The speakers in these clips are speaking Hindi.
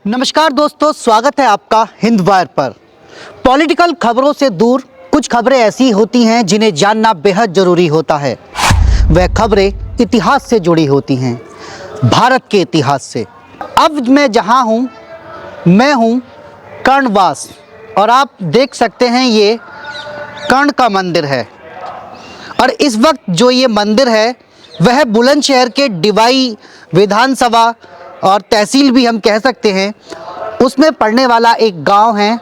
नमस्कार दोस्तों, स्वागत है आपका हिंद वायर पर। पॉलिटिकल खबरों से दूर कुछ खबरें ऐसी होती हैं जिन्हें जानना बेहद ज़रूरी होता है। वह खबरें इतिहास से जुड़ी होती हैं, भारत के इतिहास से। अब मैं जहां हूं, मैं हूं कर्णवास, और आप देख सकते हैं ये कर्ण का मंदिर है। और इस वक्त जो ये मंदिर है वह बुलंदशहर के डिवाई विधानसभा और तहसील भी हम कह सकते हैं, उसमें पड़ने वाला एक गांव है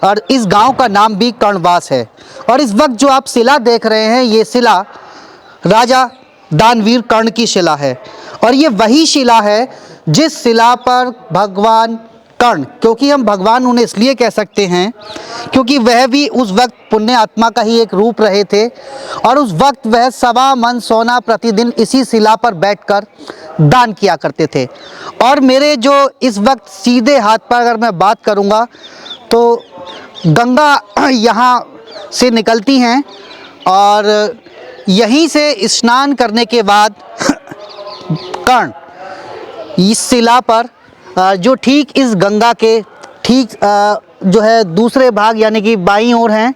और इस गांव का नाम भी कर्णवास है। और इस वक्त जो आप शिला देख रहे हैं, ये शिला राजा दानवीर कर्ण की शिला है। और ये वही शिला है जिस शिला पर भगवान कर्ण, क्योंकि हम भगवान उन्हें इसलिए कह सकते हैं क्योंकि वह भी उस वक्त पुण्य आत्मा का ही एक रूप रहे थे। और उस वक्त वह 1.25 मन सोना प्रतिदिन इसी शिला पर बैठकर दान किया करते थे। और मेरे जो इस वक्त सीधे हाथ पर अगर मैं बात करूंगा तो गंगा यहाँ से निकलती हैं और यहीं से स्नान करने के बाद कर्ण इस शिला पर जो ठीक इस गंगा के ठीक जो है दूसरे भाग यानी कि बाईं ओर हैं,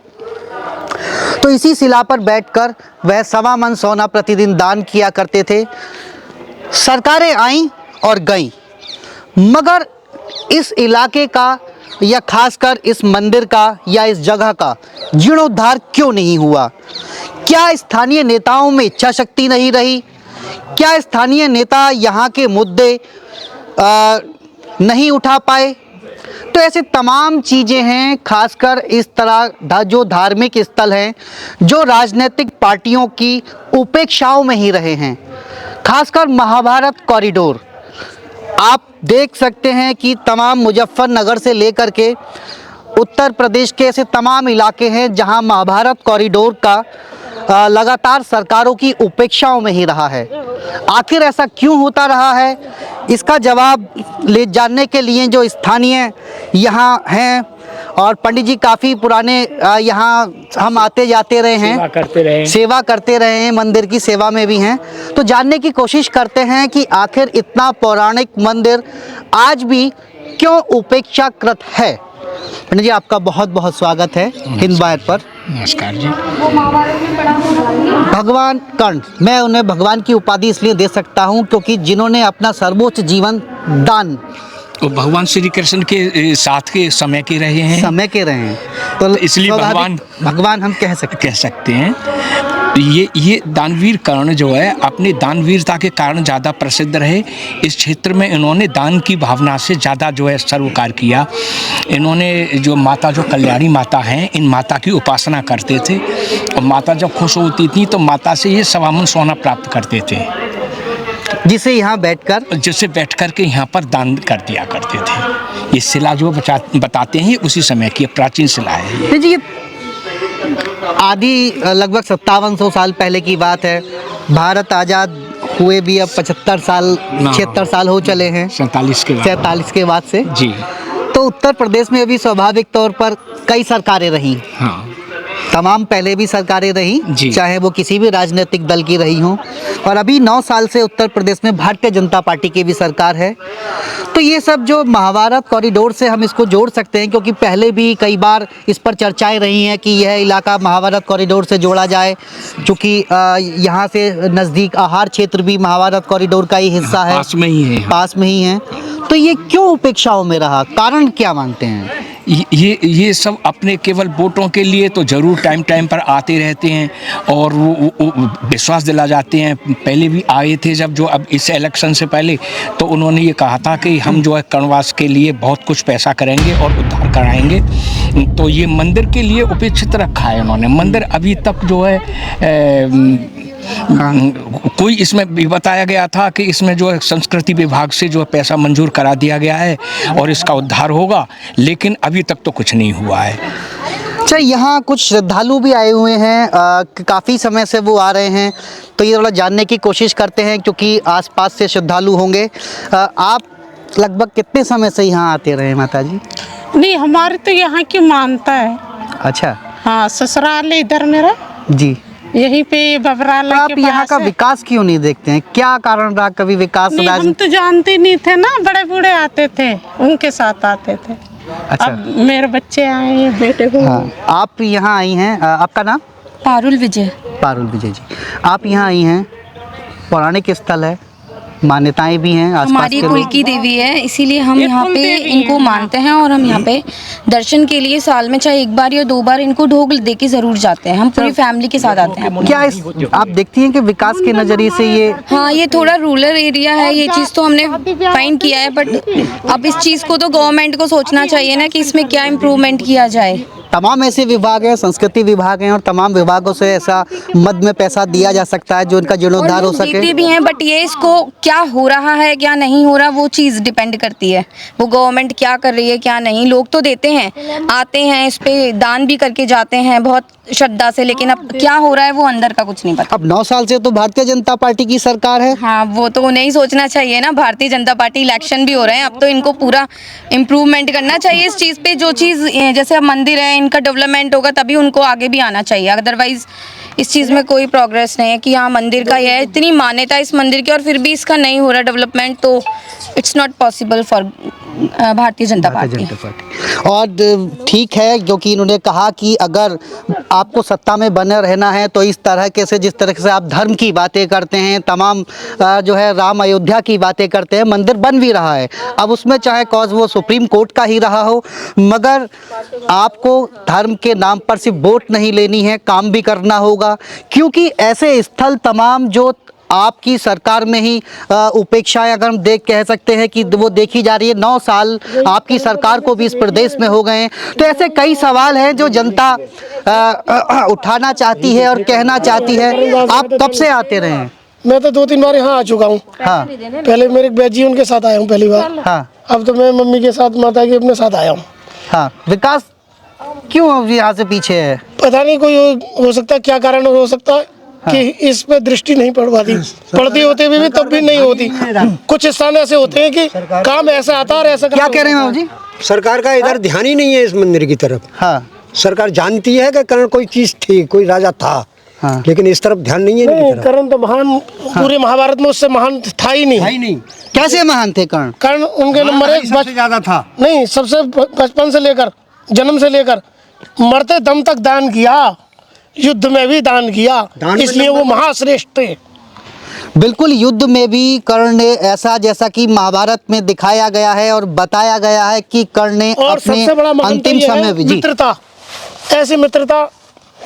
तो इसी शिला पर बैठकर वह 1.25 मन सोना प्रतिदिन दान किया करते थे। सरकारें आईं और गईं, मगर इस इलाके का या खासकर इस मंदिर का या इस जगह का जीर्णोद्धार क्यों नहीं हुआ? क्या स्थानीय नेताओं में इच्छा शक्ति नहीं रही? क्या स्थानीय नेता यहाँ के मुद्दे नहीं उठा पाए? तो ऐसे तमाम चीज़ें हैं, खासकर इस तरह जो धार्मिक स्थल हैं जो राजनीतिक पार्टियों की उपेक्षाओं में ही रहे हैं। खासकर महाभारत कॉरिडोर आप देख सकते हैं कि तमाम मुजफ्फरनगर से लेकर के उत्तर प्रदेश के ऐसे तमाम इलाके हैं जहां महाभारत कॉरिडोर का लगातार सरकारों की उपेक्षाओं में ही रहा है। आखिर ऐसा क्यों होता रहा है, इसका जवाब ले जानने के लिए जो स्थानीय यहाँ हैं, और पंडित जी काफ़ी पुराने यहाँ हम आते जाते रहे हैं, सेवा करते रहे हैं, मंदिर की सेवा में भी हैं, तो जानने की कोशिश करते हैं कि आखिर इतना पौराणिक मंदिर आज भी क्यों उपेक्षाकृत है। पंडित जी, आपका बहुत बहुत स्वागत है हिंद वायर पर। नमस्कार जी। भगवान कर्ण, मैं उन्हें भगवान की उपाधि इसलिए दे सकता हूँ क्योंकि जिन्होंने अपना सर्वोच्च जीवन दान तो भगवान श्री कृष्ण के साथ के समय के रहे हैं, तो इसलिए भगवान हम कह सकते हैं। ये दानवीर कर्ण जो है अपनी दानवीरता के कारण ज़्यादा प्रसिद्ध रहे। इस क्षेत्र में इन्होंने दान की भावना से ज़्यादा जो है सर्वकार किया। इन्होंने जो माता जो कल्याणी माता हैं, इन माता की उपासना करते थे और माता जब खुश होती थी तो माता से ये 1.25 मन सोना प्राप्त करते थे, जिसे बैठ कर के यहाँ पर दान कर दिया करते थे। ये शिला जो बताते हैं उसी समय की प्राचीन शिला है जी। आदि लगभग 5700 साल पहले की बात है। भारत आज़ाद हुए भी अब 76 साल हो चले हैं, 47 के बाद से जी। तो उत्तर प्रदेश में अभी स्वाभाविक तौर पर कई सरकारें रहीं। हाँ, तमाम पहले भी सरकारें रहीं, चाहे वो किसी भी राजनीतिक दल की रही हों, और अभी 9 साल से उत्तर प्रदेश में भारतीय जनता पार्टी की भी सरकार है। तो ये सब जो महाभारत कॉरिडोर से हम इसको जोड़ सकते हैं, क्योंकि पहले भी कई बार इस पर चर्चाएं रही हैं कि यह इलाका महाभारत कॉरिडोर से जोड़ा जाए, क्योंकि यहाँ से नज़दीक आहार क्षेत्र भी महाभारत कॉरिडोर का ही हिस्सा है, पास में ही है। तो ये क्यों उपेक्षाओं में रहा, कारण क्या मानते हैं? ये सब अपने केवल वोटों के लिए तो ज़रूर टाइम पर आते रहते हैं और वो विश्वास दिला जाते हैं। पहले भी आए थे जब जो अब इस इलेक्शन से पहले, तो उन्होंने ये कहा था कि हम जो है कर्णवास के लिए बहुत कुछ पैसा करेंगे और उद्धार कराएंगे। तो ये मंदिर के लिए उपेक्षित रखा है उन्होंने। मंदिर अभी तक जो है कोई इसमें भी बताया गया था कि इसमें जो है संस्कृति विभाग से जो है पैसा मंजूर करा दिया गया है और इसका उद्धार होगा, लेकिन अभी तक तो कुछ नहीं हुआ है। अच्छा, यहाँ कुछ श्रद्धालु भी आए हुए हैं, काफ़ी समय से वो आ रहे हैं, तो ये थोड़ा जानने की कोशिश करते हैं क्योंकि आसपास से श्रद्धालु होंगे। आप लगभग कितने समय से यहाँ आते रहे माता जी? नहीं, हमारे तो यहाँ की मानता है। अच्छा। हाँ, ससुराल इधर मेरा जी। यहीं पे बबराला तो आप के यहाँ पास का है। विकास क्यों नहीं देखते हैं? क्या कारण रहा? कभी विकास नहीं, हम राज तो जानते नहीं थे ना, बड़े बूढ़े आते थे, उनके साथ आते थे। अच्छा। अब मेरे बच्चे आए हैं, बेटे को। हाँ, आप यहाँ आई हैं, आपका नाम? पारुल विजय। पारुल विजय जी, आप यहाँ आई हैं, पौराणिक स्थल है, मान्यताएं भी हैं आसपास हमारी के कुल लोग। की देवी है, इसीलिए हम ये यहाँ कुल पे देवी इनको है, मानते हैं और हम यहाँ पे दर्शन के लिए साल में चाहे एक बार या 2 बार इनको ढोक दे के जरूर जाते हैं। हम पूरी फैमिली के साथ आते हैं। क्या इस आप देखती हैं कि विकास के नज़रिए से ये हाँ, ये थोड़ा रूरल एरिया है, ये चीज़ तो हमने फाइंड किया है, बट अब इस चीज़ को तो गवर्नमेंट को सोचना चाहिए ना कि इसमें क्या इम्प्रूवमेंट किया जाए। तमाम ऐसे विभाग हैं, संस्कृति विभाग हैं, और तमाम विभागों से ऐसा मद में पैसा दिया जा सकता है जो इनका जीर्णोद्धार हो और लोग सके। देते भी हैं, बट ये इसको क्या हो रहा है क्या नहीं हो रहा वो चीज़ डिपेंड करती है, वो गवर्नमेंट क्या कर रही है क्या नहीं। लोग तो देते हैं, आते हैं, इस पे दान भी करके जाते हैं बहुत श्रद्धा से, लेकिन अब क्या हो रहा है वो अंदर का कुछ नहीं पता। अब 9 साल से तो भारतीय जनता पार्टी की सरकार है। हाँ, वो तो उन्हें ही सोचना चाहिए ना। भारतीय जनता पार्टी, इलेक्शन भी हो रहे हैं, अब तो इनको पूरा इम्प्रूवमेंट करना चाहिए इस चीज़ पे। जो चीज़ जैसे अब मंदिर है, इनका डेवलपमेंट होगा तभी उनको आगे भी आना चाहिए, अदरवाइज इस चीज़ में कोई प्रोग्रेस नहीं है कि हाँ मंदिर का ये है, इतनी मान्यता इस मंदिर की और फिर भी इसका नहीं हो रहा डेवलपमेंट, तो it's not possible for Bharatiya Janata party. और ठीक है, क्योंकि इन्होंने कहा कि अगर आपको सत्ता में बने रहना है तो इस तरह के से जिस तरह से आप धर्म की बातें करते हैं, तमाम जो है राम अयोध्या की बातें करते हैं, मंदिर बन भी रहा है, अब उसमें चाहे कॉज वो सुप्रीम कोर्ट का ही रहा हो, मगर आपको धर्म के नाम पर सिर्फ वोट नहीं लेनी है, काम भी करना होगा, क्योंकि ऐसे स्थल तमाम जो आपकी सरकार में ही उपेक्षाएं अगर हम कह सकते हैं कि वो देखी जा रही है। 9 साल आपकी सरकार को भी इस प्रदेश में हो गए हैं, तो ऐसे कई सवाल हैं जो जनता उठाना चाहती है और कहना चाहती है। आप कब से आते रहे हैं? मैं तो 2-3 बार यहाँ आ चुका हूँ। हाँ पहले मेरे बैजी उनके साथ आया हूँ पहली बार। हाँ अब तो मैं मम्मी के साथ, माता के अपने साथ आया हूँ। हाँ, विकास क्यों अब यहाँ से पीछे है? पता नहीं, कोई हो सकता है, क्या कारण हो सकता है कि इस पे दृष्टि नहीं पड़ पाती, पढ़ती होते हुए भी तब भी नहीं होती। कुछ स्थान ऐसे होते हैं कि काम ऐसा आता है और ऐसा क्या कह रहे हैं बाबू जी? सरकार का इधर ध्यान ही नहीं है इस मंदिर की तरफ। हाँ सरकार जानती है कि करण कोई चीज थी, कोई राजा था, हाँ। लेकिन इस तरफ ध्यान नहीं है इनकी नहीं, तरफ। कर्ण तो महान पूरे महाभारत में उससे महान था ही नहीं। नहीं कैसे महान थे कर्ण? कर्ण उनके नंबर 1 सबसे ज्यादा था। नहीं, सबसे बचपन से लेकर, जन्म से लेकर मरते दम तक दान किया, युद्ध में भी दान किया, इसलिए वो महाश्रेष्ठ थे। बिल्कुल, युद्ध में भी कर्ण ने ऐसा, जैसा कि महाभारत में दिखाया गया है और बताया गया है कि कर्ण ने और अपने सबसे बड़ा महानता अंतिम ये समय है में जी मित्रता। ऐसी मित्रता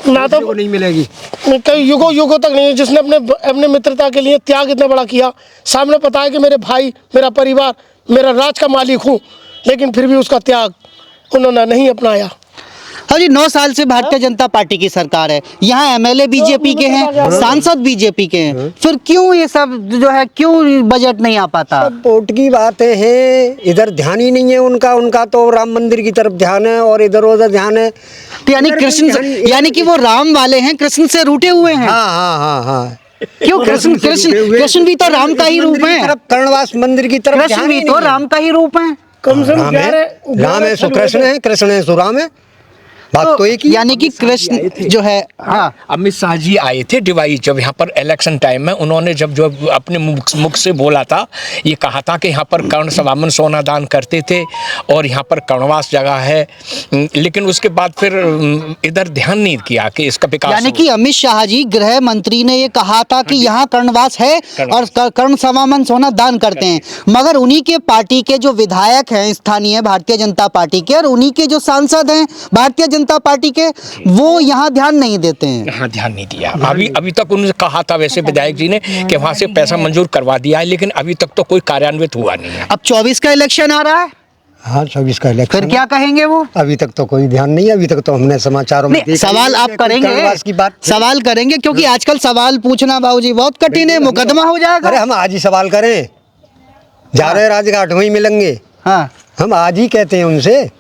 ना तो नहीं मिलेगी, कई युगों युगों तक नहीं है, जिसने अपने अपने मित्रता के लिए त्याग इतना बड़ा किया। सामने पता है कि मेरे भाई, मेरा परिवार, मेरा राज का मालिक हूँ, लेकिन फिर भी उसका त्याग उन्होंने नहीं अपनाया। हाँ जी, 9 साल से भारतीय जनता पार्टी की सरकार है, यहाँ एमएलए बीजेपी के हैं, सांसद बीजेपी के हैं, फिर क्यों ये सब जो है, क्यों बजट नहीं आ पाता? वोट की बातें हैं, इधर ध्यान ही नहीं है उनका तो राम मंदिर की तरफ ध्यान है और इधर उधर ध्यान है। तो यानी यानी कि वो राम वाले हैं, कृष्ण से रूठे हुए हैं। हाँ। क्यों? कृष्ण भी तो राम का ही रूप है, कर्णवास मंदिर की तरफ कृष्ण भी तो राम का ही रूप है। कम से कम राम है सो कृष्ण है, कृष्ण है सो राम है, बात तो एक ही। यानी कि कृष्ण जो है, हाँ, अमित शाह जी आए थे डिवाई, जब यहाँ पर इलेक्शन टाइम में उन्होंने जब अपने मुख से बोला था, ये कहा था कि यहाँ पर कर्ण सवामन सोना दान करते थे और यहाँ पर कर्णवास जगह है, लेकिन उसके बाद फिर इधर ध्यान नहीं किया कि इसका विकास। यानी कि अमित शाह जी, गृह मंत्री ने ये कहा था कि यहाँ कर्णवास है और कर्ण सवामन सोना दान करते हैं, मगर उन्हीं के पार्टी के जो विधायक हैं स्थानीय भारतीय जनता पार्टी के और उन्हीं के जो सांसद हैं भारतीय जनता पार्टी के, वो यहाँ ध्यान नहीं देते हैं। हाँ, ध्यान नहीं दिया। अभी तक उन्होंने कहा था वैसे विधायक जी ने कि वहाँ से पैसा मंजूर करवा दिया है, लेकिन अभी तक तो कोई कार्यान्वित हुआ नहीं है। अब 24 का इलेक्शन आ रहा है, हाँ 24 का इलेक्शन, फिर क्या कहेंगे वो? अभी तक तो कोई ध्यान नहीं है। अभी तक तो हमने समाचारों में देखा सवाल आप करेंगे, की बात सवाल करेंगे, क्योंकि आजकल सवाल पूछना बाबूजी बहुत कठिन है, मुकदमा हो जाएगा। अरे हम आज ही सवाल करें, जा रहे राजघाट वहीं मिलेंगे, हाँ, हम आज ही कहते हैं उनसे।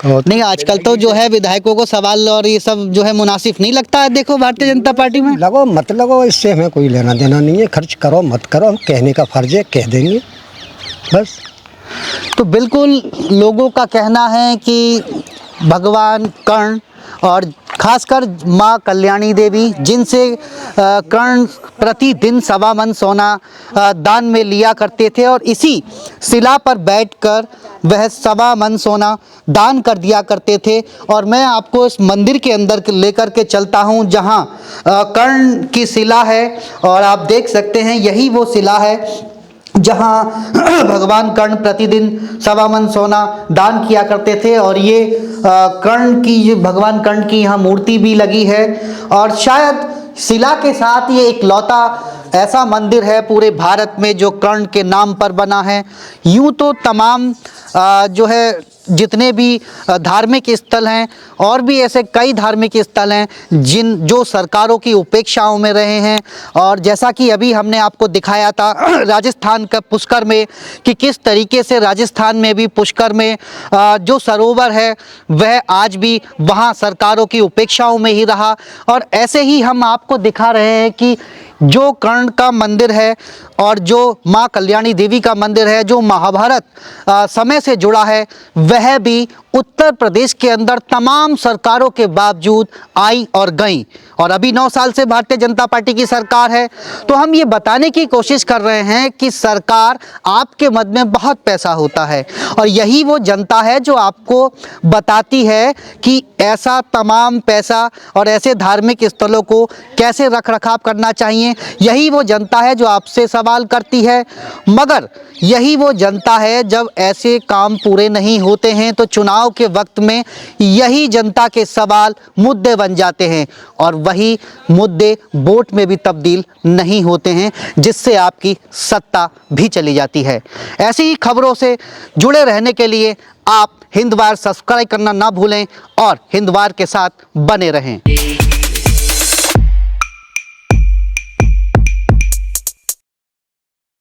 नहीं, आजकल तो जो है विधायकों को सवाल और ये सब जो है मुनासिब नहीं लगता है। देखो भारतीय जनता पार्टी में लगो मत लगो, इससे हमें कोई लेना देना नहीं है, खर्च करो मत करो, हम कहने का फर्ज है, कह देंगे बस। तो बिल्कुल लोगों का कहना है कि भगवान कर्ण और खासकर माँ कल्याणी देवी, जिनसे कर्ण प्रतिदिन 1.25 मन सोना दान में लिया करते थे और इसी शिला पर बैठकर वह 1.25 मन सोना दान कर दिया करते थे। और मैं आपको इस मंदिर के अंदर लेकर के चलता हूँ जहाँ कर्ण की शिला है और आप देख सकते हैं यही वो शिला है जहाँ भगवान कर्ण प्रतिदिन 1.25 मन सोना दान किया करते थे। और ये कर्ण की, भगवान कर्ण की यहाँ मूर्ति भी लगी है और शायद शिला के साथ ये इकलौता ऐसा मंदिर है पूरे भारत में जो कर्ण के नाम पर बना है। यूँ तो तमाम जो है जितने भी धार्मिक स्थल हैं और भी ऐसे कई धार्मिक स्थल हैं जो सरकारों की उपेक्षाओं में रहे हैं। और जैसा कि अभी हमने आपको दिखाया था राजस्थान का पुष्कर में कि किस तरीके से राजस्थान में भी पुष्कर में जो सरोवर है वह आज भी वहाँ सरकारों की उपेक्षाओं में ही रहा। और ऐसे ही हम आपको दिखा रहे हैं कि जो कर्ण का मंदिर है और जो माँ कल्याणी देवी का मंदिर है जो महाभारत समय से जुड़ा है, वह भी उत्तर प्रदेश के अंदर तमाम सरकारों के बावजूद आई और गई। और अभी 9 साल से भारतीय जनता पार्टी की सरकार है। तो हम ये बताने की कोशिश कर रहे हैं कि सरकार आपके मद में बहुत पैसा होता है और यही वो जनता है जो आपको बताती है कि ऐसा तमाम पैसा और ऐसे धार्मिक स्थलों को कैसे रख रखाव करना चाहिए। यही वो जनता है जो आपसे सवाल करती है, मगर यही वो जनता है जब ऐसे काम पूरे नहीं होते हैं तो चुनाव के वक्त में यही जनता के सवाल मुद्दे बन जाते हैं और वही मुद्दे वोट में भी तब्दील नहीं होते हैं, जिससे आपकी सत्ता भी चली जाती है। ऐसी ही खबरों से जुड़े रहने के लिए आप हिंदवार सब्सक्राइब करना ना भूलें और हिंदवार के साथ बने रहें।